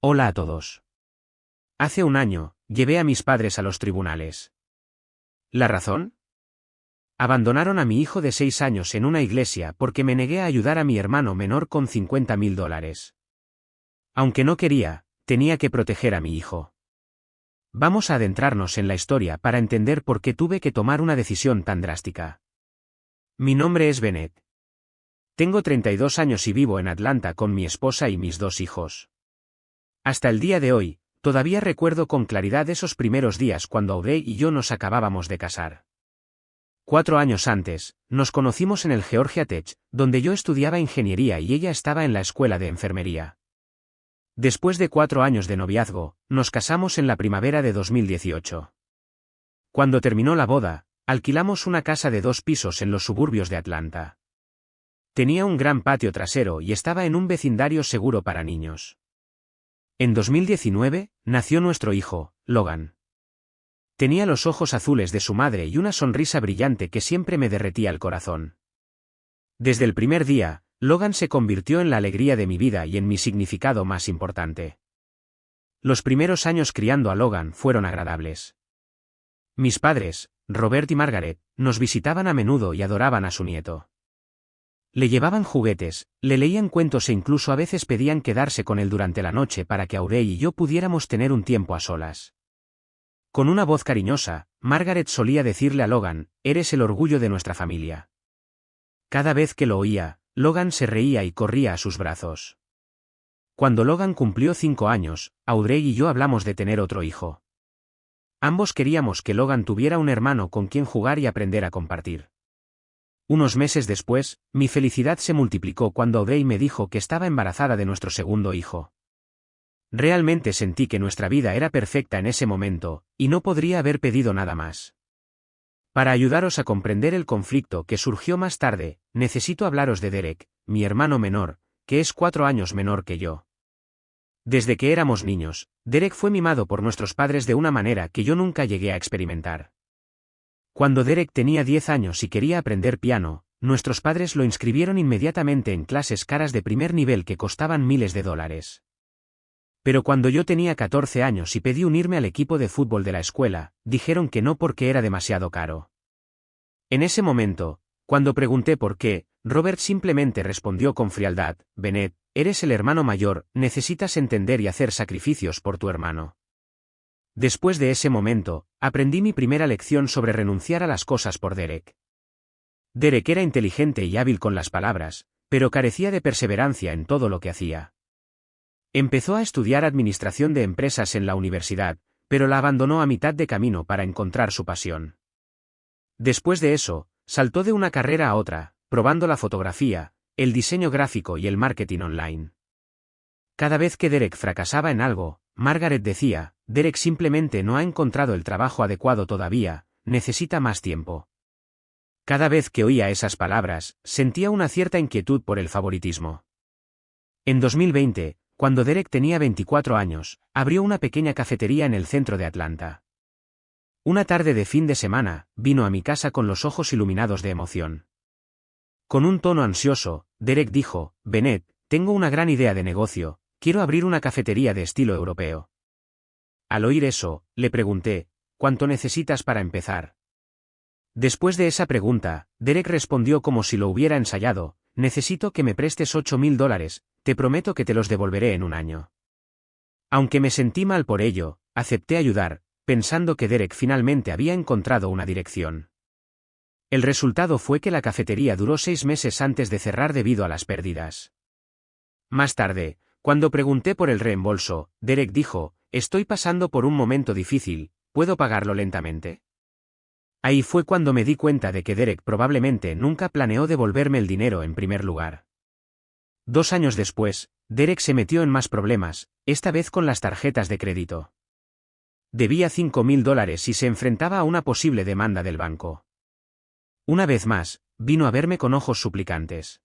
Hola a todos. Hace un año, llevé a mis padres a los tribunales. ¿La razón? Abandonaron a mi hijo de 6 años en una iglesia porque me negué a ayudar a mi hermano menor con $50.000. Aunque no quería, tenía que proteger a mi hijo. Vamos a adentrarnos en la historia para entender por qué tuve que tomar una decisión tan drástica. Mi nombre es Bennett. Tengo 32 años y vivo en Atlanta con mi esposa y mis 2 hijos. Hasta el día de hoy, todavía recuerdo con claridad esos primeros días cuando Audrey y yo nos acabábamos de casar. 4 años antes, nos conocimos en el Georgia Tech, donde yo estudiaba ingeniería y ella estaba en la escuela de enfermería. Después de 4 años de noviazgo, nos casamos en la primavera de 2018. Cuando terminó la boda, alquilamos una casa de 2 pisos en los suburbios de Atlanta. Tenía un gran patio trasero y estaba en un vecindario seguro para niños. En 2019, nació nuestro hijo, Logan. Tenía los ojos azules de su madre y una sonrisa brillante que siempre me derretía el corazón. Desde el primer día, Logan se convirtió en la alegría de mi vida y en mi significado más importante. Los primeros años criando a Logan fueron agradables. Mis padres, Robert y Margaret, nos visitaban a menudo y adoraban a su nieto. Le llevaban juguetes, le leían cuentos e incluso a veces pedían quedarse con él durante la noche para que Audrey y yo pudiéramos tener un tiempo a solas. Con una voz cariñosa, Margaret solía decirle a Logan, «Eres el orgullo de nuestra familia». Cada vez que lo oía, Logan se reía y corría a sus brazos. Cuando Logan cumplió 5 años, Audrey y yo hablamos de tener otro hijo. Ambos queríamos que Logan tuviera un hermano con quien jugar y aprender a compartir. Unos meses después, mi felicidad se multiplicó cuando Audrey me dijo que estaba embarazada de nuestro segundo hijo. Realmente sentí que nuestra vida era perfecta en ese momento, y no podría haber pedido nada más. Para ayudaros a comprender el conflicto que surgió más tarde, necesito hablaros de Derek, mi hermano menor, que es 4 años menor que yo. Desde que éramos niños, Derek fue mimado por nuestros padres de una manera que yo nunca llegué a experimentar. Cuando Derek tenía 10 años y quería aprender piano, nuestros padres lo inscribieron inmediatamente en clases caras de primer nivel que costaban miles de dólares. Pero cuando yo tenía 14 años y pedí unirme al equipo de fútbol de la escuela, dijeron que no porque era demasiado caro. En ese momento, cuando pregunté por qué, Robert simplemente respondió con frialdad, «Bennett, eres el hermano mayor, necesitas entender y hacer sacrificios por tu hermano». Después de ese momento, aprendí mi primera lección sobre renunciar a las cosas por Derek. Derek era inteligente y hábil con las palabras, pero carecía de perseverancia en todo lo que hacía. Empezó a estudiar administración de empresas en la universidad, pero la abandonó a mitad de camino para encontrar su pasión. Después de eso, saltó de una carrera a otra, probando la fotografía, el diseño gráfico y el marketing online. Cada vez que Derek fracasaba en algo, Margaret decía, «Derek simplemente no ha encontrado el trabajo adecuado todavía, necesita más tiempo». Cada vez que oía esas palabras, sentía una cierta inquietud por el favoritismo. En 2020, cuando Derek tenía 24 años, abrió una pequeña cafetería en el centro de Atlanta. Una tarde de fin de semana, vino a mi casa con los ojos iluminados de emoción. Con un tono ansioso, Derek dijo, «Bennett, tengo una gran idea de negocio, quiero abrir una cafetería de estilo europeo». Al oír eso, le pregunté, «¿Cuánto necesitas para empezar?». Después de esa pregunta, Derek respondió como si lo hubiera ensayado, «Necesito que me prestes $8.000, te prometo que te los devolveré en un año». Aunque me sentí mal por ello, acepté ayudar, pensando que Derek finalmente había encontrado una dirección. El resultado fue que la cafetería duró 6 meses antes de cerrar debido a las pérdidas. Más tarde, cuando pregunté por el reembolso, Derek dijo, «Estoy pasando por un momento difícil, ¿puedo pagarlo lentamente?». Ahí fue cuando me di cuenta de que Derek probablemente nunca planeó devolverme el dinero en primer lugar. 2 años después, Derek se metió en más problemas, esta vez con las tarjetas de crédito. Debía $5.000 y se enfrentaba a una posible demanda del banco. Una vez más, vino a verme con ojos suplicantes.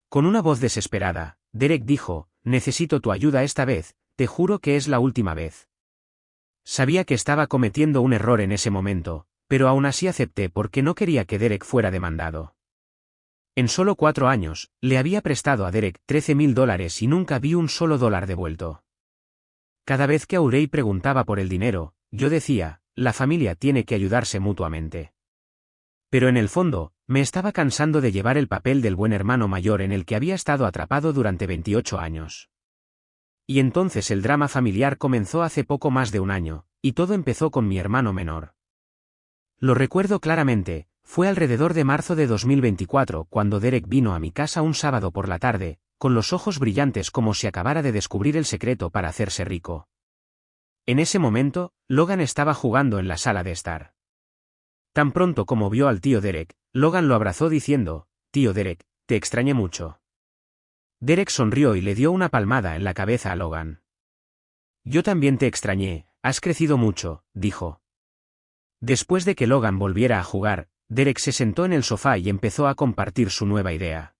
Con una voz desesperada, Derek dijo, «Necesito tu ayuda esta vez, te juro que es la última vez». Sabía que estaba cometiendo un error en ese momento, pero aún así acepté porque no quería que Derek fuera demandado. En solo 4 años, le había prestado a Derek $13.000 y nunca vi un solo dólar devuelto. Cada vez que Aurey preguntaba por el dinero, yo decía, la familia tiene que ayudarse mutuamente. Pero en el fondo, me estaba cansando de llevar el papel del buen hermano mayor en el que había estado atrapado durante 28 años. Y entonces el drama familiar comenzó hace poco más de un año, y todo empezó con mi hermano menor. Lo recuerdo claramente, fue alrededor de marzo de 2024 cuando Derek vino a mi casa un sábado por la tarde, con los ojos brillantes como si acabara de descubrir el secreto para hacerse rico. En ese momento, Logan estaba jugando en la sala de estar. Tan pronto como vio al tío Derek, Logan lo abrazó diciendo, «Tío Derek, te extrañé mucho». Derek sonrió y le dio una palmada en la cabeza a Logan. «Yo también te extrañé, has crecido mucho», dijo. Después de que Logan volviera a jugar, Derek se sentó en el sofá y empezó a compartir su nueva idea.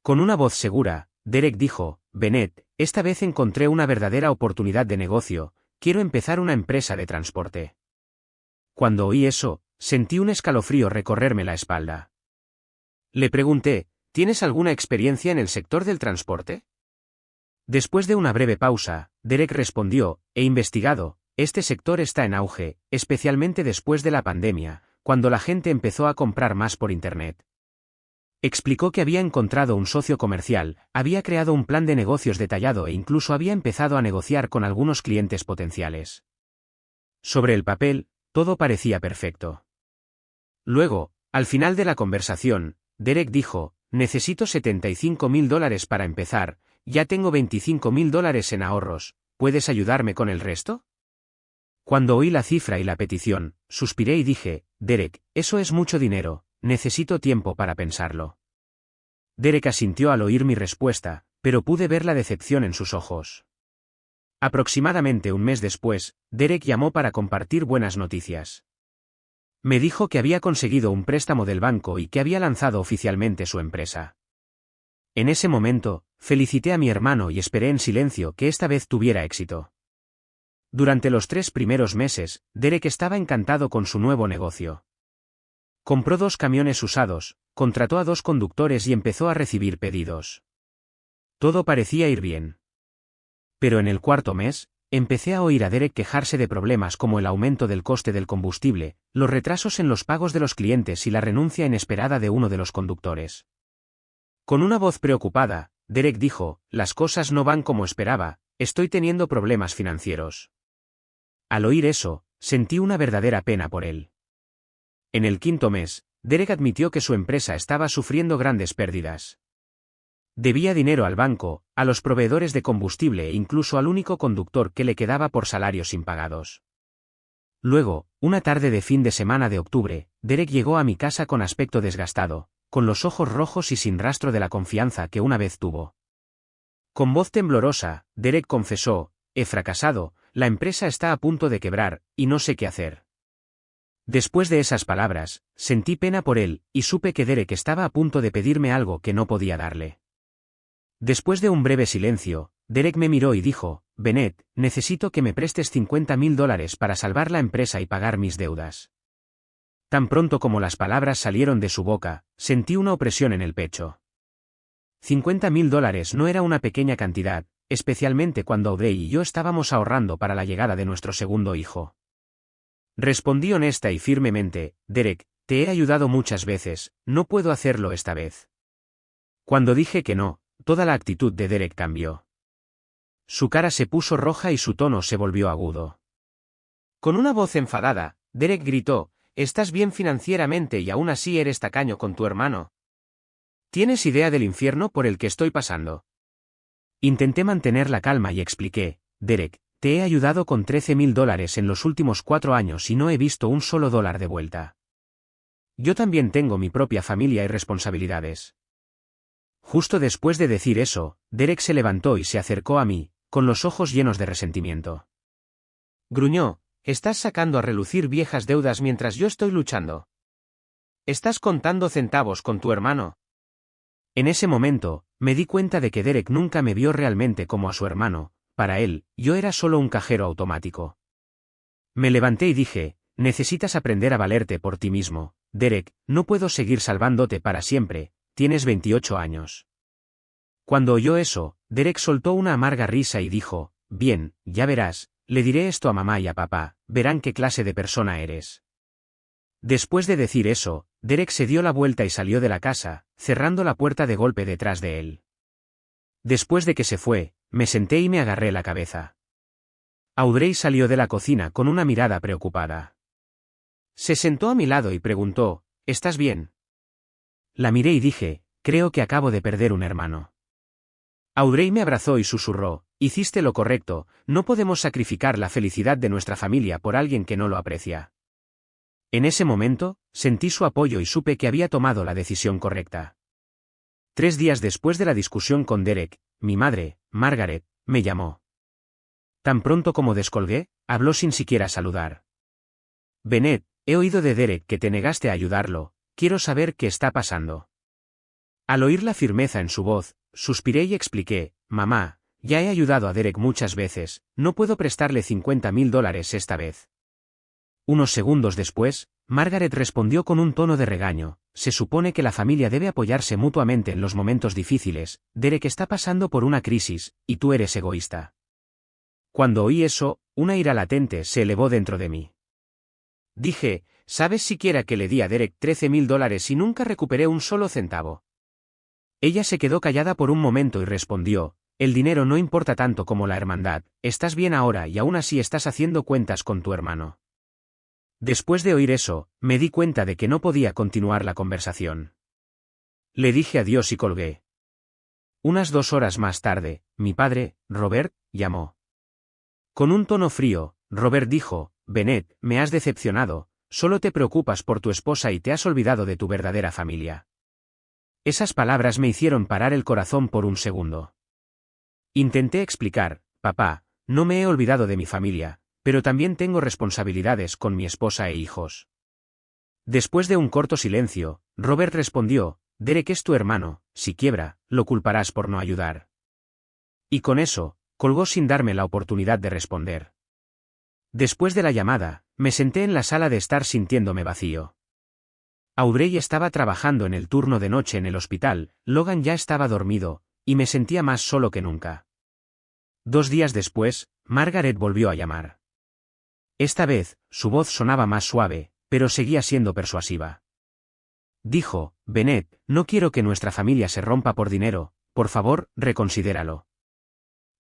Con una voz segura, Derek dijo, «Bennett, esta vez encontré una verdadera oportunidad de negocio, quiero empezar una empresa de transporte». Cuando oí eso, sentí un escalofrío recorrerme la espalda. Le pregunté, ¿tienes alguna experiencia en el sector del transporte? Después de una breve pausa, Derek respondió, «He investigado, este sector está en auge, especialmente después de la pandemia, cuando la gente empezó a comprar más por Internet». Explicó que había encontrado un socio comercial, había creado un plan de negocios detallado e incluso había empezado a negociar con algunos clientes potenciales. Sobre el papel, todo parecía perfecto. Luego, al final de la conversación, Derek dijo, «Necesito $75.000 para empezar, ya tengo $25.000 en ahorros, ¿puedes ayudarme con el resto?» Cuando oí la cifra y la petición, suspiré y dije, «Derek, eso es mucho dinero, necesito tiempo para pensarlo». Derek asintió al oír mi respuesta, pero pude ver la decepción en sus ojos. Aproximadamente un mes después, Derek llamó para compartir buenas noticias. Me dijo que había conseguido un préstamo del banco y que había lanzado oficialmente su empresa. En ese momento, felicité a mi hermano y esperé en silencio que esta vez tuviera éxito. Durante los 3 primeros meses, Derek estaba encantado con su nuevo negocio. Compró 2 camiones usados, contrató a 2 conductores y empezó a recibir pedidos. Todo parecía ir bien. Pero en el 4.º mes, empecé a oír a Derek quejarse de problemas como el aumento del coste del combustible, los retrasos en los pagos de los clientes y la renuncia inesperada de uno de los conductores. Con una voz preocupada, Derek dijo, «Las cosas no van como esperaba, estoy teniendo problemas financieros». Al oír eso, sentí una verdadera pena por él. En el 5.º mes, Derek admitió que su empresa estaba sufriendo grandes pérdidas. Debía dinero al banco, a los proveedores de combustible e incluso al único conductor que le quedaba por salarios impagados. Luego, una tarde de fin de semana de octubre, Derek llegó a mi casa con aspecto desgastado, con los ojos rojos y sin rastro de la confianza que una vez tuvo. Con voz temblorosa, Derek confesó, «He fracasado, la empresa está a punto de quebrar, y no sé qué hacer». Después de esas palabras, sentí pena por él, y supe que Derek estaba a punto de pedirme algo que no podía darle. Después de un breve silencio, Derek me miró y dijo, «Bennett, necesito que me prestes $50.000 para salvar la empresa y pagar mis deudas». Tan pronto como las palabras salieron de su boca, sentí una opresión en el pecho. $50.000 no era una pequeña cantidad, especialmente cuando Audrey y yo estábamos ahorrando para la llegada de nuestro segundo hijo. Respondí honesta y firmemente, «Derek, te he ayudado muchas veces, no puedo hacerlo esta vez». Cuando dije que no, toda la actitud de Derek cambió. Su cara se puso roja y su tono se volvió agudo. Con una voz enfadada, Derek gritó, «Estás bien financieramente y aún así eres tacaño con tu hermano. ¿Tienes idea del infierno por el que estoy pasando?» Intenté mantener la calma y expliqué, «Derek, te he ayudado con $13.000 en los últimos 4 años y no he visto un solo dólar de vuelta. Yo también tengo mi propia familia y responsabilidades». Justo después de decir eso, Derek se levantó y se acercó a mí, con los ojos llenos de resentimiento. Gruñó, «Estás sacando a relucir viejas deudas mientras yo estoy luchando. ¿Estás contando centavos con tu hermano?» En ese momento, me di cuenta de que Derek nunca me vio realmente como a su hermano, para él, yo era solo un cajero automático. Me levanté y dije, «Necesitas aprender a valerte por ti mismo, Derek, no puedo seguir salvándote para siempre, tienes 28 años». Cuando oyó eso, Derek soltó una amarga risa y dijo, Bien, ya verás, le diré esto a mamá y a papá, verán qué clase de persona eres. Después de decir eso, Derek se dio la vuelta y salió de la casa, cerrando la puerta de golpe detrás de él. Después de que se fue, me senté y me agarré la cabeza. Audrey salió de la cocina con una mirada preocupada. Se sentó a mi lado y preguntó, ¿estás bien? La miré y dije, creo que acabo de perder un hermano. Audrey me abrazó y susurró, hiciste lo correcto, no podemos sacrificar la felicidad de nuestra familia por alguien que no lo aprecia. En ese momento, sentí su apoyo y supe que había tomado la decisión correcta. 3 días después de la discusión con Derek, mi madre, Margaret, me llamó. Tan pronto como descolgué, habló sin siquiera saludar. Bennett, he oído de Derek que te negaste a ayudarlo, quiero saber qué está pasando. Al oír la firmeza en su voz, suspiré y expliqué, mamá, ya he ayudado a Derek muchas veces, no puedo prestarle $50,000 esta vez. Unos segundos después, Margaret respondió con un tono de regaño, se supone que la familia debe apoyarse mutuamente en los momentos difíciles, Derek está pasando por una crisis, y tú eres egoísta. Cuando oí eso, una ira latente se elevó dentro de mí. Dije, ¿sabes siquiera que le di a Derek $13,000 y nunca recuperé un solo centavo? Ella se quedó callada por un momento y respondió, el dinero no importa tanto como la hermandad, estás bien ahora y aún así estás haciendo cuentas con tu hermano. Después de oír eso, me di cuenta de que no podía continuar la conversación. Le dije adiós y colgué. Unas 2 horas más tarde, mi padre, Robert, llamó. Con un tono frío, Robert dijo, Bennett, me has decepcionado, solo te preocupas por tu esposa y te has olvidado de tu verdadera familia. Esas palabras me hicieron parar el corazón por un segundo. Intenté explicar, papá, no me he olvidado de mi familia, pero también tengo responsabilidades con mi esposa e hijos. Después de un corto silencio, Robert respondió, Derek es tu hermano, si quiebra, lo culparás por no ayudar. Y con eso, colgó sin darme la oportunidad de responder. Después de la llamada, me senté en la sala de estar sintiéndome vacío. Audrey estaba trabajando en el turno de noche en el hospital, Logan ya estaba dormido, y me sentía más solo que nunca. 2 días después, Margaret volvió a llamar. Esta vez, su voz sonaba más suave, pero seguía siendo persuasiva. Dijo, Bennett, no quiero que nuestra familia se rompa por dinero, por favor, reconsidéralo.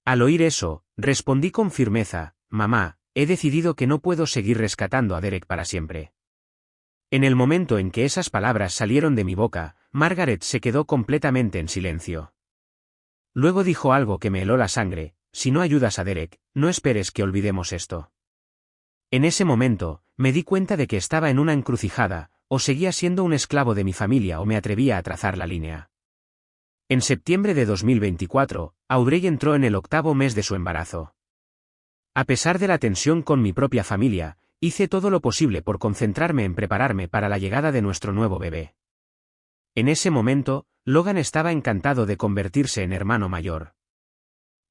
Al oír eso, respondí con firmeza, mamá, he decidido que no puedo seguir rescatando a Derek para siempre. En el momento en que esas palabras salieron de mi boca, Margaret se quedó completamente en silencio. Luego dijo algo que me heló la sangre, si no ayudas a Derek, no esperes que olvidemos esto. En ese momento, me di cuenta de que estaba en una encrucijada, o seguía siendo un esclavo de mi familia o me atrevía a trazar la línea. En septiembre de 2024, Audrey entró en el 8º mes de su embarazo. A pesar de la tensión con mi propia familia, hice todo lo posible por concentrarme en prepararme para la llegada de nuestro nuevo bebé. En ese momento, Logan estaba encantado de convertirse en hermano mayor.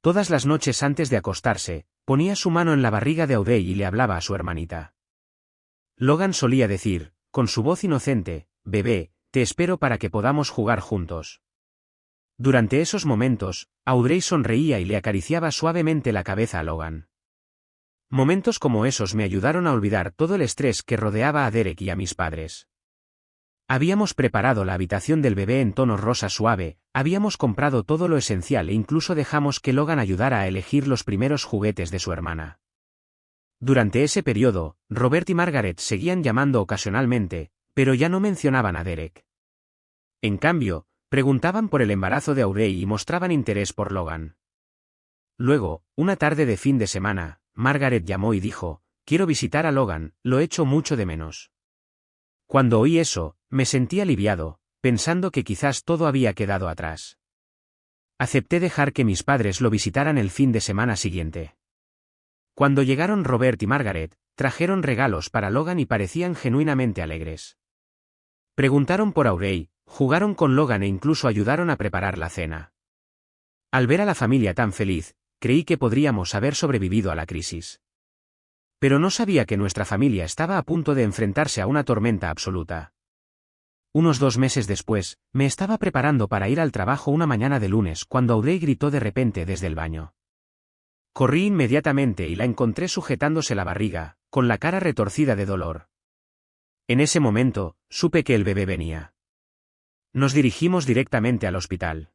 Todas las noches antes de acostarse, ponía su mano en la barriga de Audrey y le hablaba a su hermanita. Logan solía decir, con su voz inocente, bebé, te espero para que podamos jugar juntos. Durante esos momentos, Audrey sonreía y le acariciaba suavemente la cabeza a Logan. Momentos como esos me ayudaron a olvidar todo el estrés que rodeaba a Derek y a mis padres. Habíamos preparado la habitación del bebé en tono rosa suave, habíamos comprado todo lo esencial e incluso dejamos que Logan ayudara a elegir los primeros juguetes de su hermana. Durante ese periodo, Robert y Margaret seguían llamando ocasionalmente, pero ya no mencionaban a Derek. En cambio, preguntaban por el embarazo de Audrey y mostraban interés por Logan. Luego, una tarde de fin de semana, Margaret llamó y dijo, quiero visitar a Logan, lo echo mucho de menos. Cuando oí eso, me sentí aliviado, pensando que quizás todo había quedado atrás. Acepté dejar que mis padres lo visitaran el fin de semana siguiente. Cuando llegaron Robert y Margaret, trajeron regalos para Logan y parecían genuinamente alegres. Preguntaron por Audrey, jugaron con Logan e incluso ayudaron a preparar la cena. Al ver a la familia tan feliz, creí que podríamos haber sobrevivido a la crisis. Pero no sabía que nuestra familia estaba a punto de enfrentarse a una tormenta absoluta. Unos 2 meses después, me estaba preparando para ir al trabajo una mañana de lunes cuando Audrey gritó de repente desde el baño. Corrí inmediatamente y la encontré sujetándose la barriga, con la cara retorcida de dolor. En ese momento, supe que el bebé venía. Nos dirigimos directamente al hospital.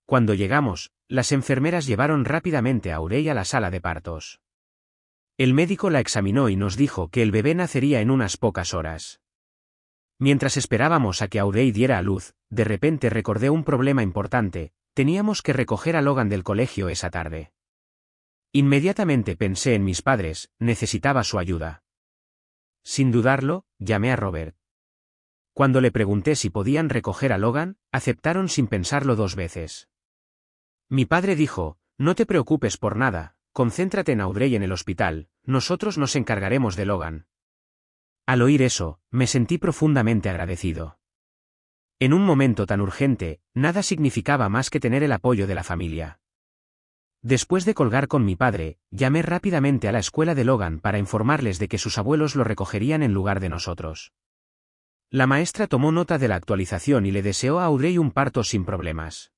Cuando llegamos, las enfermeras llevaron rápidamente a Aurey a la sala de partos. El médico la examinó y nos dijo que el bebé nacería en unas pocas horas. Mientras esperábamos a que Aurey diera a luz, de repente recordé un problema importante: teníamos que recoger a Logan del colegio esa tarde. Inmediatamente pensé en mis padres, necesitaba su ayuda. Sin dudarlo, llamé a Robert. Cuando le pregunté si podían recoger a Logan, aceptaron sin pensarlo 2 veces. Mi padre dijo: no te preocupes por nada, concéntrate en Audrey en el hospital, nosotros nos encargaremos de Logan. Al oír eso, me sentí profundamente agradecido. En un momento tan urgente, nada significaba más que tener el apoyo de la familia. Después de colgar con mi padre, llamé rápidamente a la escuela de Logan para informarles de que sus abuelos lo recogerían en lugar de nosotros. La maestra tomó nota de la actualización y le deseó a Audrey un parto sin problemas.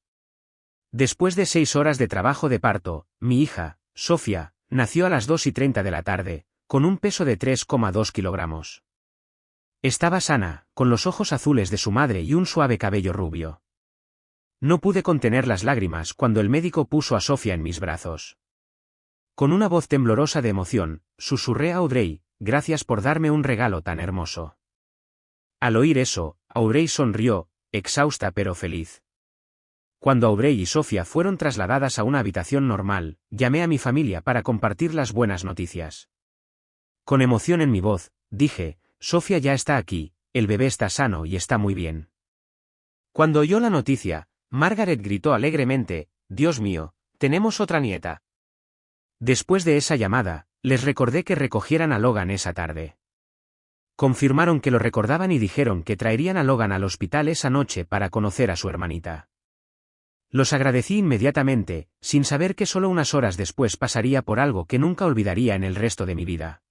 Después de 6 horas de trabajo de parto, mi hija, Sofía, nació a las 2:30 de la tarde, con un peso de 3,2 kilogramos. Estaba sana, con los ojos azules de su madre y un suave cabello rubio. No pude contener las lágrimas cuando el médico puso a Sofía en mis brazos. Con una voz temblorosa de emoción, susurré a Audrey: gracias por darme un regalo tan hermoso. Al oír eso, Audrey sonrió, exhausta pero feliz. Cuando Audrey y Sofía fueron trasladadas a una habitación normal, llamé a mi familia para compartir las buenas noticias. Con emoción en mi voz, dije: Sofía ya está aquí, el bebé está sano y está muy bien. Cuando oyó la noticia, Margaret gritó alegremente: Dios mío, tenemos otra nieta. Después de esa llamada, les recordé que recogieran a Logan esa tarde. Confirmaron que lo recordaban y dijeron que traerían a Logan al hospital esa noche para conocer a su hermanita. Los agradecí inmediatamente, sin saber que solo unas horas después pasaría por algo que nunca olvidaría en el resto de mi vida.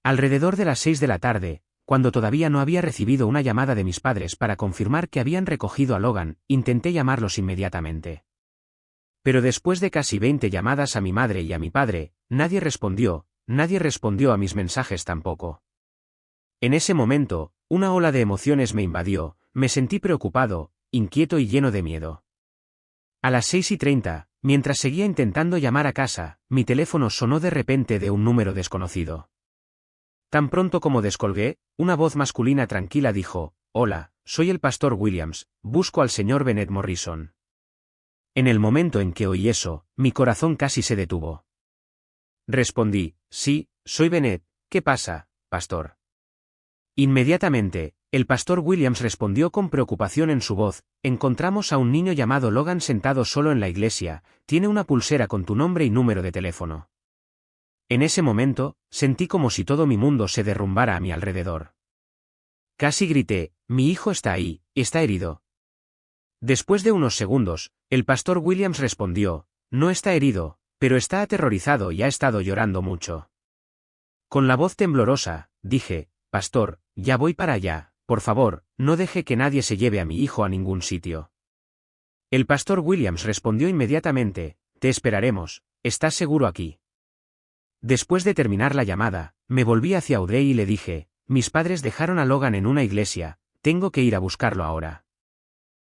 Alrededor de las 6 de la tarde, cuando todavía no había recibido una llamada de mis padres para confirmar que habían recogido a Logan, intenté llamarlos inmediatamente. Pero después de casi 20 llamadas a mi madre y a mi padre, nadie respondió a mis mensajes tampoco. En ese momento, una ola de emociones me invadió, me sentí preocupado, inquieto y lleno de miedo. A las 6:30, mientras seguía intentando llamar a casa, mi teléfono sonó de repente de un número desconocido. Tan pronto como descolgué, una voz masculina tranquila dijo: Hola, soy el pastor Williams, busco al señor Bennett Morrison. En el momento en que oí eso, mi corazón casi se detuvo. Respondí: sí, soy Bennett, ¿qué pasa, pastor? Inmediatamente, el pastor Williams respondió con preocupación en su voz: encontramos a un niño llamado Logan sentado solo en la iglesia, tiene una pulsera con tu nombre y número de teléfono. En ese momento, sentí como si todo mi mundo se derrumbara a mi alrededor. Casi grité: mi hijo está ahí, está herido. Después de unos segundos, el pastor Williams respondió: no está herido, pero está aterrorizado y ha estado llorando mucho. Con la voz temblorosa, dije: pastor, ya voy para allá, por favor, no deje que nadie se lleve a mi hijo a ningún sitio. El pastor Williams respondió inmediatamente: te esperaremos, ¿estás seguro aquí? Después de terminar la llamada, me volví hacia Audrey y le dije: mis padres dejaron a Logan en una iglesia, tengo que ir a buscarlo ahora.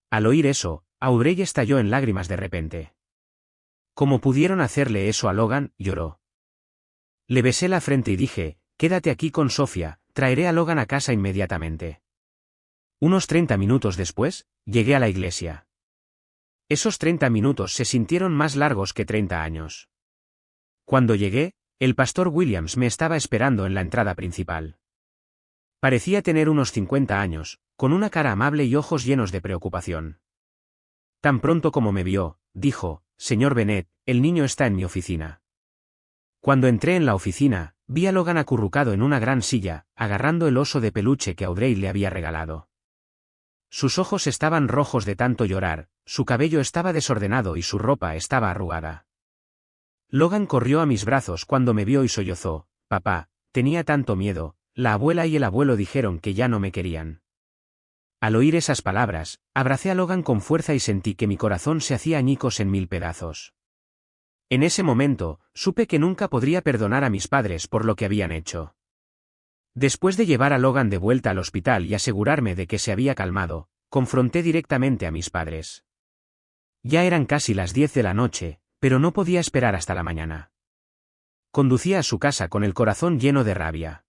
Al oír eso, Audrey estalló en lágrimas de repente. ¿Cómo pudieron hacerle eso a Logan?, lloró. Le besé la frente y dije: quédate aquí con Sofía, traeré a Logan a casa inmediatamente. Unos 30 minutos después, llegué a la iglesia. Esos 30 minutos se sintieron más largos que 30 años. Cuando llegué, el pastor Williams me estaba esperando en la entrada principal. Parecía tener unos 50 años, con una cara amable y ojos llenos de preocupación. Tan pronto como me vio, dijo: señor Bennett, el niño está en mi oficina. Cuando entré en la oficina, vi a Logan acurrucado en una gran silla, agarrando el oso de peluche que Audrey le había regalado. Sus ojos estaban rojos de tanto llorar, su cabello estaba desordenado y su ropa estaba arrugada. Logan corrió a mis brazos cuando me vio y sollozó: papá, tenía tanto miedo, la abuela y el abuelo dijeron que ya no me querían. Al oír esas palabras, abracé a Logan con fuerza y sentí que mi corazón se hacía añicos en 1000 pedazos. En ese momento, supe que nunca podría perdonar a mis padres por lo que habían hecho. Después de llevar a Logan de vuelta al hospital y asegurarme de que se había calmado, confronté directamente a mis padres. Ya eran casi las 10 de la noche, pero no podía esperar hasta la mañana. Conducía a su casa con el corazón lleno de rabia.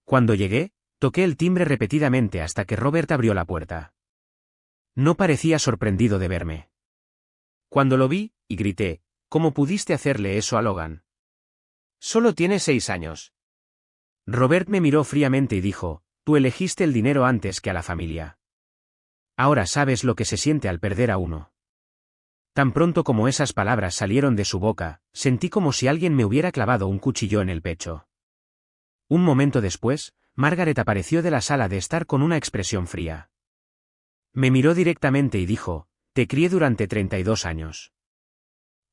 Cuando llegué, toqué el timbre repetidamente hasta que Robert abrió la puerta. No parecía sorprendido de verme. Cuando lo vi, y grité, ¿cómo pudiste hacerle eso a Logan? Solo tiene 6 años. Robert me miró fríamente y dijo, tú elegiste el dinero antes que a la familia. Ahora sabes lo que se siente al perder a uno. Tan pronto como esas palabras salieron de su boca, sentí como si alguien me hubiera clavado un cuchillo en el pecho. Un momento después, Margaret apareció de la sala de estar con una expresión fría. Me miró directamente y dijo, te crié durante 32 años.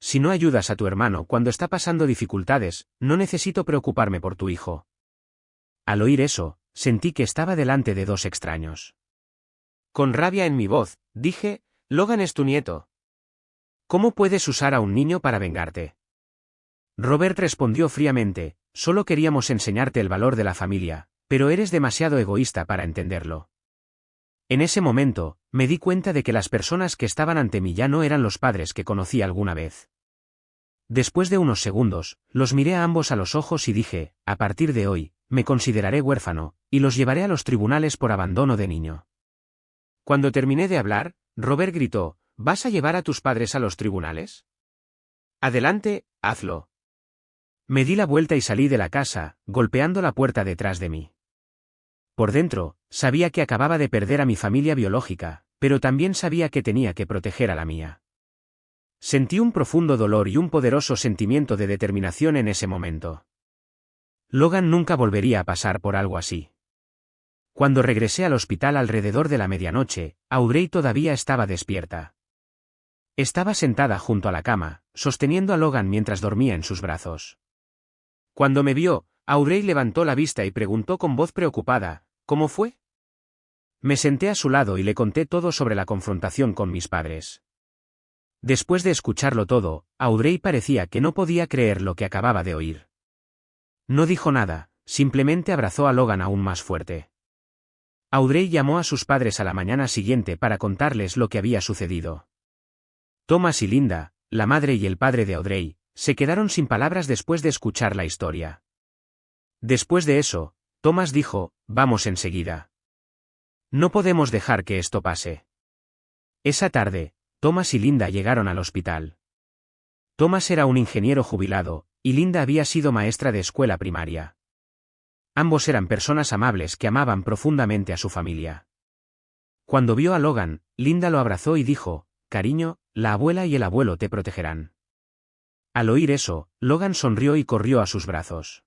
Si no ayudas a tu hermano cuando está pasando dificultades, no necesito preocuparme por tu hijo. Al oír eso, sentí que estaba delante de dos extraños. Con rabia en mi voz, dije, Logan es tu nieto. ¿Cómo puedes usar a un niño para vengarte? Robert respondió fríamente, solo queríamos enseñarte el valor de la familia, pero eres demasiado egoísta para entenderlo. En ese momento, me di cuenta de que las personas que estaban ante mí ya no eran los padres que conocí alguna vez. Después de unos segundos, los miré a ambos a los ojos y dije, a partir de hoy, me consideraré huérfano, y los llevaré a los tribunales por abandono de niño. Cuando terminé de hablar, Robert gritó, ¿vas a llevar a tus padres a los tribunales? Adelante, hazlo. Me di la vuelta y salí de la casa, golpeando la puerta detrás de mí. Por dentro, sabía que acababa de perder a mi familia biológica, pero también sabía que tenía que proteger a la mía. Sentí un profundo dolor y un poderoso sentimiento de determinación en ese momento. Logan nunca volvería a pasar por algo así. Cuando regresé al hospital alrededor de la medianoche, Audrey todavía estaba despierta. Estaba sentada junto a la cama, sosteniendo a Logan mientras dormía en sus brazos. Cuando me vio, Audrey levantó la vista y preguntó con voz preocupada, ¿cómo fue? Me senté a su lado y le conté todo sobre la confrontación con mis padres. Después de escucharlo todo, Audrey parecía que no podía creer lo que acababa de oír. No dijo nada, simplemente abrazó a Logan aún más fuerte. Audrey llamó a sus padres a la mañana siguiente para contarles lo que había sucedido. Thomas y Linda, la madre y el padre de Audrey, se quedaron sin palabras después de escuchar la historia. Después de eso, Thomas dijo, vamos enseguida. No podemos dejar que esto pase. Esa tarde, Thomas y Linda llegaron al hospital. Thomas era un ingeniero jubilado, y Linda había sido maestra de escuela primaria. Ambos eran personas amables que amaban profundamente a su familia. Cuando vio a Logan, Linda lo abrazó y dijo, cariño, la abuela y el abuelo te protegerán. Al oír eso, Logan sonrió y corrió a sus brazos.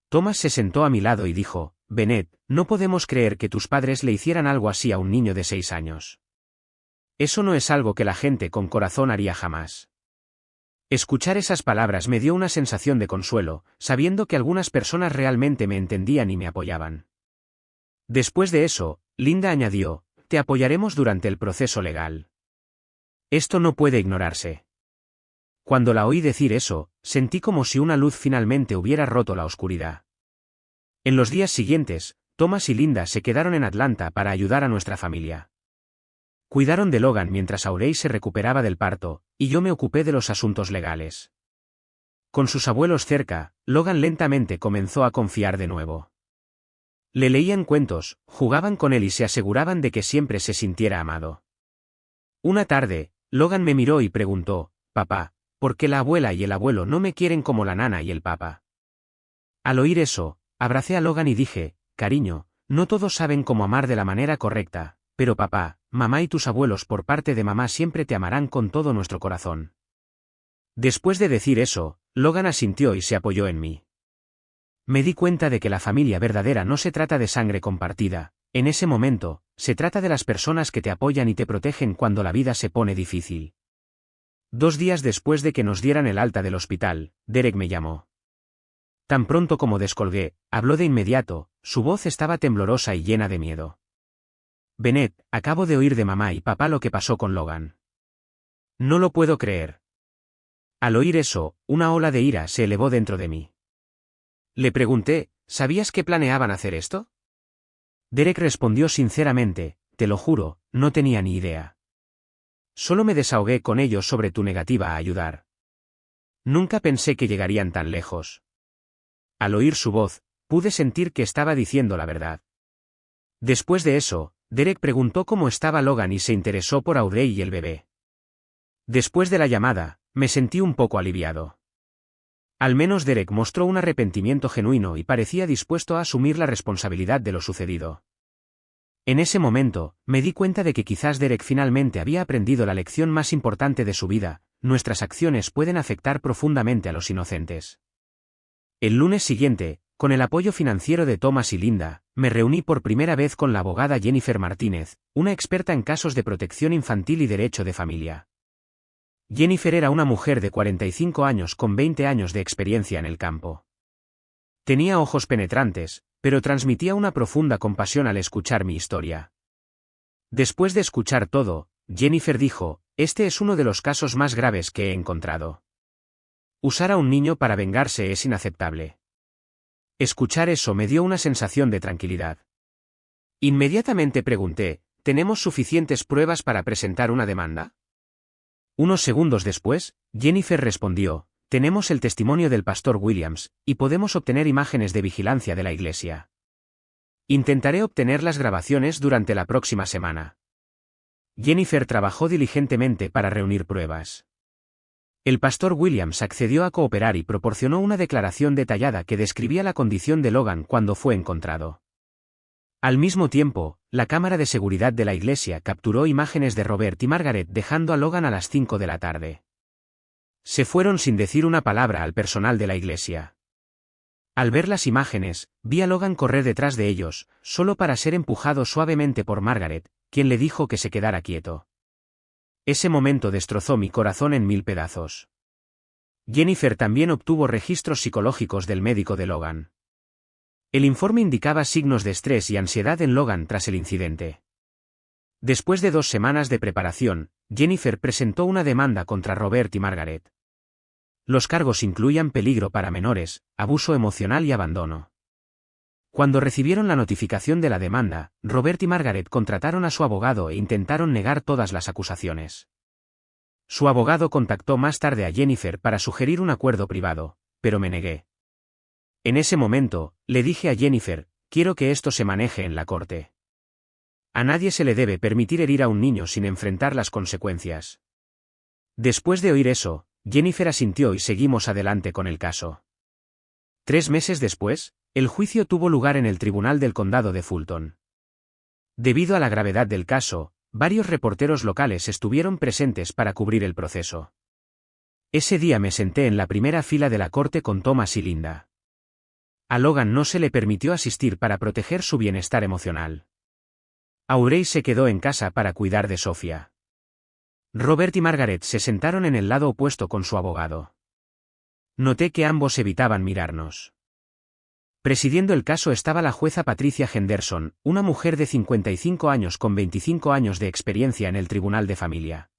Thomas se sentó a mi lado y dijo, Bennett, no podemos creer que tus padres le hicieran algo así a un niño de 6 años. Eso no es algo que la gente con corazón haría jamás. Escuchar esas palabras me dio una sensación de consuelo, sabiendo que algunas personas realmente me entendían y me apoyaban. Después de eso, Linda añadió, te apoyaremos durante el proceso legal. Esto no puede ignorarse. Cuando la oí decir eso, sentí como si una luz finalmente hubiera roto la oscuridad. En los días siguientes, Thomas y Linda se quedaron en Atlanta para ayudar a nuestra familia. Cuidaron de Logan mientras Audrey se recuperaba del parto, y yo me ocupé de los asuntos legales. Con sus abuelos cerca, Logan lentamente comenzó a confiar de nuevo. Le leían cuentos, jugaban con él y se aseguraban de que siempre se sintiera amado. Una tarde, Logan me miró y preguntó, papá, ¿por qué la abuela y el abuelo no me quieren como la nana y el papá? Al oír eso, abracé a Logan y dije, cariño, no todos saben cómo amar de la manera correcta, pero papá, mamá y tus abuelos por parte de mamá siempre te amarán con todo nuestro corazón. Después de decir eso, Logan asintió y se apoyó en mí. Me di cuenta de que la familia verdadera no se trata de sangre compartida, en ese momento, se trata de las personas que te apoyan y te protegen cuando la vida se pone difícil. 2 días después de que nos dieran el alta del hospital, Derek me llamó. Tan pronto como descolgué, habló de inmediato, su voz estaba temblorosa y llena de miedo. Bennett, acabo de oír de mamá y papá lo que pasó con Logan. No lo puedo creer. Al oír eso, una ola de ira se elevó dentro de mí. Le pregunté, ¿sabías que planeaban hacer esto? Derek respondió sinceramente, te lo juro, no tenía ni idea. Solo me desahogué con ellos sobre tu negativa a ayudar. Nunca pensé que llegarían tan lejos. Al oír su voz, pude sentir que estaba diciendo la verdad. Después de eso, Derek preguntó cómo estaba Logan y se interesó por Audrey y el bebé. Después de la llamada, me sentí un poco aliviado. Al menos Derek mostró un arrepentimiento genuino y parecía dispuesto a asumir la responsabilidad de lo sucedido. En ese momento, me di cuenta de que quizás Derek finalmente había aprendido la lección más importante de su vida: nuestras acciones pueden afectar profundamente a los inocentes. El lunes siguiente, con el apoyo financiero de Thomas y Linda, me reuní por primera vez con la abogada Jennifer Martínez, una experta en casos de protección infantil y derecho de familia. Jennifer era una mujer de 45 años con 20 años de experiencia en el campo. Tenía ojos penetrantes, pero transmitía una profunda compasión al escuchar mi historia. Después de escuchar todo, Jennifer dijo, este es uno de los casos más graves que he encontrado. Usar a un niño para vengarse es inaceptable. Escuchar eso me dio una sensación de tranquilidad. Inmediatamente pregunté, ¿tenemos suficientes pruebas para presentar una demanda? Unos segundos después, Jennifer respondió, tenemos el testimonio del pastor Williams, y podemos obtener imágenes de vigilancia de la iglesia. Intentaré obtener las grabaciones durante la próxima semana. Jennifer trabajó diligentemente para reunir pruebas. El pastor Williams accedió a cooperar y proporcionó una declaración detallada que describía la condición de Logan cuando fue encontrado. Al mismo tiempo, la cámara de seguridad de la iglesia capturó imágenes de Robert y Margaret dejando a Logan a las 5 de la tarde. Se fueron sin decir una palabra al personal de la iglesia. Al ver las imágenes, vi a Logan correr detrás de ellos, solo para ser empujado suavemente por Margaret, quien le dijo que se quedara quieto. Ese momento destrozó mi corazón en 1000 pedazos. Jennifer también obtuvo registros psicológicos del médico de Logan. El informe indicaba signos de estrés y ansiedad en Logan tras el incidente. Después de 2 semanas de preparación, Jennifer presentó una demanda contra Robert y Margaret. Los cargos incluían peligro para menores, abuso emocional y abandono. Cuando recibieron la notificación de la demanda, Robert y Margaret contrataron a su abogado e intentaron negar todas las acusaciones. Su abogado contactó más tarde a Jennifer para sugerir un acuerdo privado, pero me negué. En ese momento, le dije a Jennifer, quiero que esto se maneje en la corte. A nadie se le debe permitir herir a un niño sin enfrentar las consecuencias. Después de oír eso, Jennifer asintió y seguimos adelante con el caso. 3 meses después, el juicio tuvo lugar en el Tribunal del Condado de Fulton. Debido a la gravedad del caso, varios reporteros locales estuvieron presentes para cubrir el proceso. Ese día me senté en la primera fila de la corte con Thomas y Linda. A Logan no se le permitió asistir para proteger su bienestar emocional. Audrey se quedó en casa para cuidar de Sofía. Robert y Margaret se sentaron en el lado opuesto con su abogado. Noté que ambos evitaban mirarnos. Presidiendo el caso estaba la jueza Patricia Henderson, una mujer de 55 años con 25 años de experiencia en el Tribunal de Familia.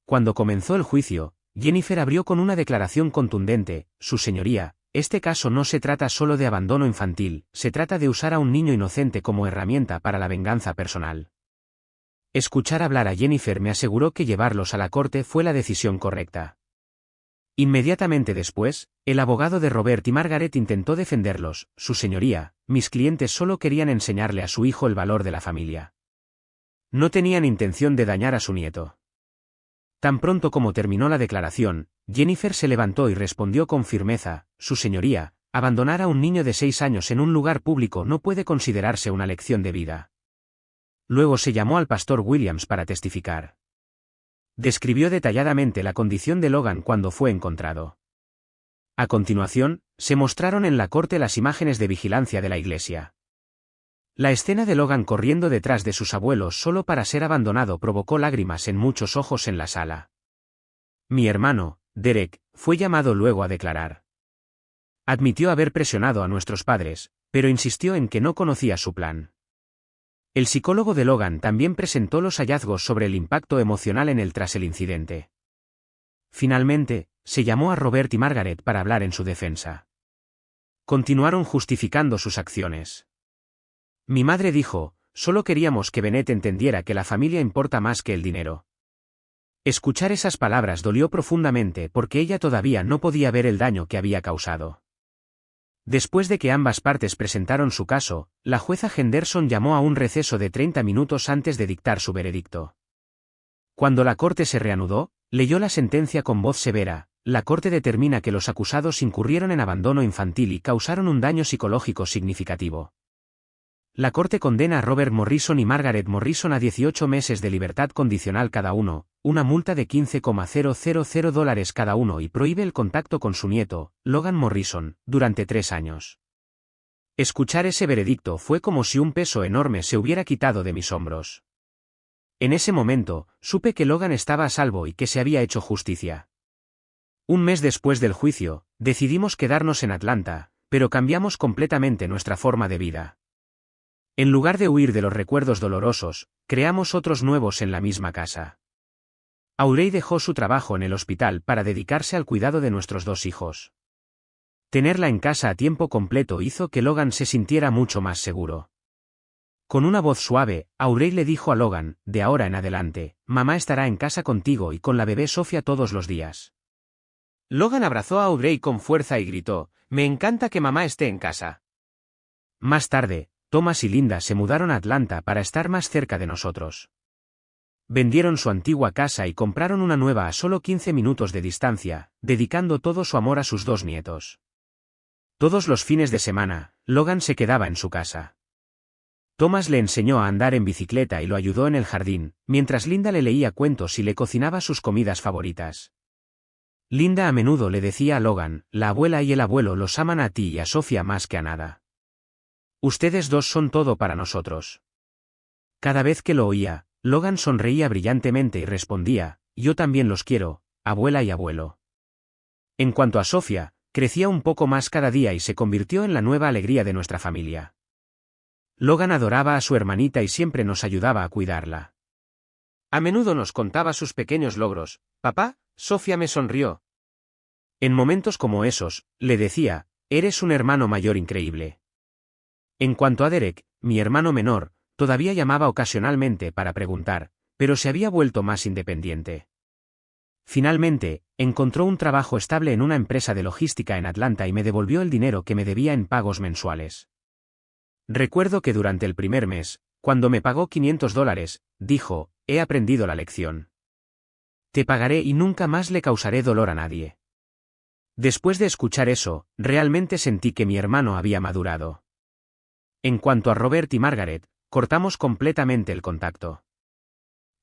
Cuando comenzó el juicio, Jennifer abrió con una declaración contundente, Su Señoría, este caso no se trata solo de abandono infantil, se trata de usar a un niño inocente como herramienta para la venganza personal. Escuchar hablar a Jennifer me aseguró que llevarlos a la corte fue la decisión correcta. Inmediatamente después, el abogado de Robert y Margaret intentó defenderlos, Su Señoría, mis clientes solo querían enseñarle a su hijo el valor de la familia. No tenían intención de dañar a su nieto. Tan pronto como terminó la declaración, Jennifer se levantó y respondió con firmeza, Su Señoría, abandonar a un niño de 6 años en un lugar público no puede considerarse una lección de vida. Luego se llamó al pastor Williams para testificar. Describió detalladamente la condición de Logan cuando fue encontrado. A continuación, se mostraron en la corte las imágenes de vigilancia de la iglesia. La escena de Logan corriendo detrás de sus abuelos solo para ser abandonado provocó lágrimas en muchos ojos en la sala. Mi hermano, Derek, fue llamado luego a declarar. Admitió haber presionado a nuestros padres, pero insistió en que no conocía su plan. El psicólogo de Logan también presentó los hallazgos sobre el impacto emocional en él tras el incidente. Finalmente, se llamó a Robert y Margaret para hablar en su defensa. Continuaron justificando sus acciones. Mi madre dijo, solo queríamos que Bennett entendiera que la familia importa más que el dinero. Escuchar esas palabras dolió profundamente porque ella todavía no podía ver el daño que había causado. Después de que ambas partes presentaron su caso, la jueza Henderson llamó a un receso de 30 minutos antes de dictar su veredicto. Cuando la corte se reanudó, leyó la sentencia con voz severa. La corte determina que los acusados incurrieron en abandono infantil y causaron un daño psicológico significativo. La corte condena a Robert Morrison y Margaret Morrison a 18 meses de libertad condicional cada uno, una multa de $15,000 cada uno y prohíbe el contacto con su nieto, Logan Morrison, durante 3 años. Escuchar ese veredicto fue como si un peso enorme se hubiera quitado de mis hombros. En ese momento, supe que Logan estaba a salvo y que se había hecho justicia. Un mes después del juicio, decidimos quedarnos en Atlanta, pero cambiamos completamente nuestra forma de vida. En lugar de huir de los recuerdos dolorosos, creamos otros nuevos en la misma casa. Audrey dejó su trabajo en el hospital para dedicarse al cuidado de nuestros 2 hijos. Tenerla en casa a tiempo completo hizo que Logan se sintiera mucho más seguro. Con una voz suave, Audrey le dijo a Logan, de ahora en adelante, mamá estará en casa contigo y con la bebé Sofía todos los días. Logan abrazó a Audrey con fuerza y gritó, me encanta que mamá esté en casa. Más tarde, Thomas y Linda se mudaron a Atlanta para estar más cerca de nosotros. Vendieron su antigua casa y compraron una nueva a solo 15 minutos de distancia, dedicando todo su amor a sus 2 nietos. Todos los fines de semana, Logan se quedaba en su casa. Thomas le enseñó a andar en bicicleta y lo ayudó en el jardín, mientras Linda le leía cuentos y le cocinaba sus comidas favoritas. Linda a menudo le decía a Logan, la abuela y el abuelo los aman a ti y a Sofía más que a nada. Ustedes 2 son todo para nosotros. Cada vez que lo oía, Logan sonreía brillantemente y respondía, yo también los quiero, abuela y abuelo. En cuanto a Sofía, crecía un poco más cada día y se convirtió en la nueva alegría de nuestra familia. Logan adoraba a su hermanita y siempre nos ayudaba a cuidarla. A menudo nos contaba sus pequeños logros, papá, Sofía me sonrió. En momentos como esos, le decía, eres un hermano mayor increíble. En cuanto a Derek, mi hermano menor, todavía llamaba ocasionalmente para preguntar, pero se había vuelto más independiente. Finalmente, encontró un trabajo estable en una empresa de logística en Atlanta y me devolvió el dinero que me debía en pagos mensuales. Recuerdo que durante el primer mes, cuando me pagó $500, dijo, he aprendido la lección. Te pagaré y nunca más le causaré dolor a nadie. Después de escuchar eso, realmente sentí que mi hermano había madurado. En cuanto a Robert y Margaret, cortamos completamente el contacto.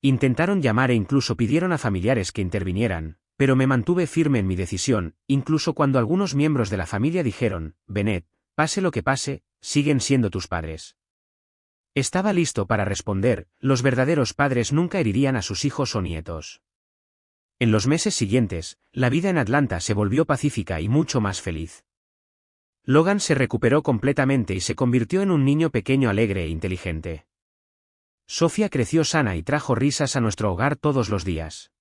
Intentaron llamar e incluso pidieron a familiares que intervinieran, pero me mantuve firme en mi decisión, incluso cuando algunos miembros de la familia dijeron, Bennett, pase lo que pase, siguen siendo tus padres. Estaba listo para responder, los verdaderos padres nunca herirían a sus hijos o nietos. En los meses siguientes, la vida en Atlanta se volvió pacífica y mucho más feliz. Logan se recuperó completamente y se convirtió en un niño pequeño alegre e inteligente. Sofía creció sana y trajo risas a nuestro hogar todos los días.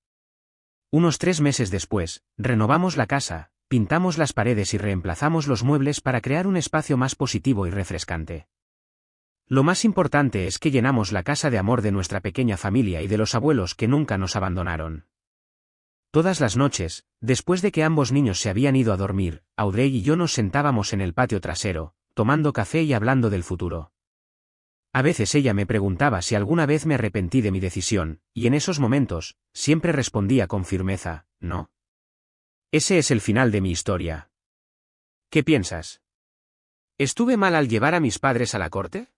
Unos 3 meses después, renovamos la casa, pintamos las paredes y reemplazamos los muebles para crear un espacio más positivo y refrescante. Lo más importante es que llenamos la casa de amor de nuestra pequeña familia y de los abuelos que nunca nos abandonaron. Todas las noches, después de que ambos niños se habían ido a dormir, Audrey y yo nos sentábamos en el patio trasero, tomando café y hablando del futuro. A veces ella me preguntaba si alguna vez me arrepentí de mi decisión, y en esos momentos, siempre respondía con firmeza, no. Ese es el final de mi historia. ¿Qué piensas? ¿Estuve mal al llevar a mis padres a la corte?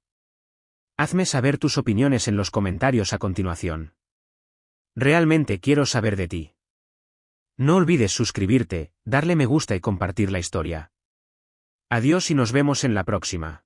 Hazme saber tus opiniones en los comentarios a continuación. Realmente quiero saber de ti. No olvides suscribirte, darle me gusta y compartir la historia. Adiós y nos vemos en la próxima.